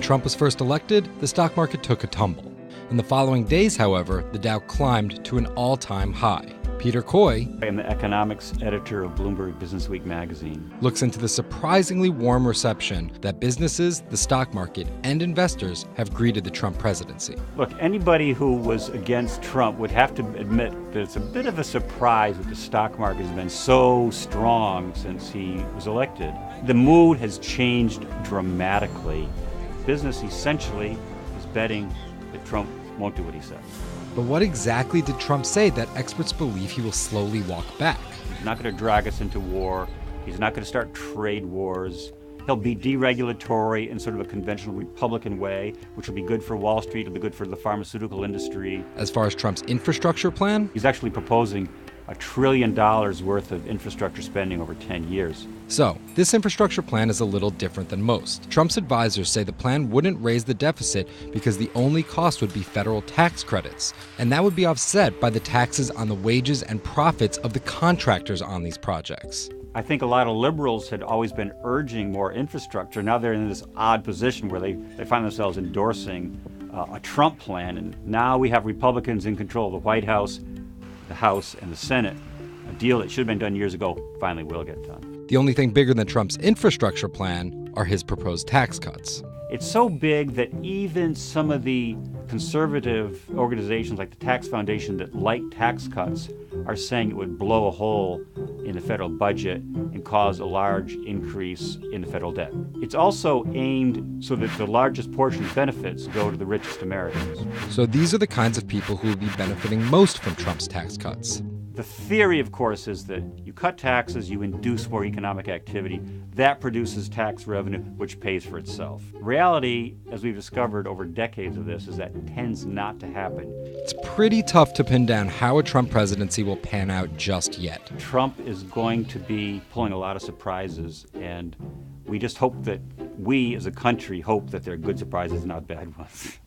When Trump was first elected, the stock market took a tumble. In the following days, however, the Dow climbed to an all-time high. Peter Coy, I am the economics editor of Bloomberg Businessweek magazine, looks into the surprisingly warm reception that businesses, the stock market, and investors have greeted the Trump presidency. Look, anybody who was against Trump would have to admit that it's a bit of a surprise that the stock market has been so strong since he was elected. The mood has changed dramatically. Business essentially is betting that Trump won't do what he says. But what exactly did Trump say that experts believe he will slowly walk back? He's not going to drag us into war. He's not going to start trade wars. He'll be deregulatory in sort of a conventional Republican way, which will be good for Wall Street, it'll be good for the pharmaceutical industry. As far as Trump's infrastructure plan, He's actually proposing $1 trillion worth of infrastructure spending over 10 years. So, this infrastructure plan is a little different than most. Trump's advisors say the plan wouldn't raise the deficit because the only cost would be federal tax credits, and that would be offset by the taxes on the wages and profits of the contractors on these projects. I think a lot of liberals had always been urging more infrastructure. Now they're in this odd position where they find themselves endorsing a Trump plan, and now we have Republicans in control of the White House, the House, and the Senate. A deal that should have been done years ago finally will get done. The only thing bigger than Trump's infrastructure plan are his proposed tax cuts. It's so big that even some of the conservative organizations like the Tax Foundation that like tax cuts are saying it would blow a hole in the federal budget and cause a large increase in the federal debt. It's also aimed so that the largest portion of benefits go to the richest Americans. So these are the kinds of people who will be benefiting most from Trump's tax cuts. The theory, of course, is that you cut taxes, you induce more economic activity. That produces tax revenue, which pays for itself. Reality, as we've discovered over decades of this, is that tends not to happen. It's pretty tough to pin down how a Trump presidency will pan out just yet. Trump is going to be pulling a lot of surprises, and we just hope that we as a country hope that they're good surprises, not bad ones.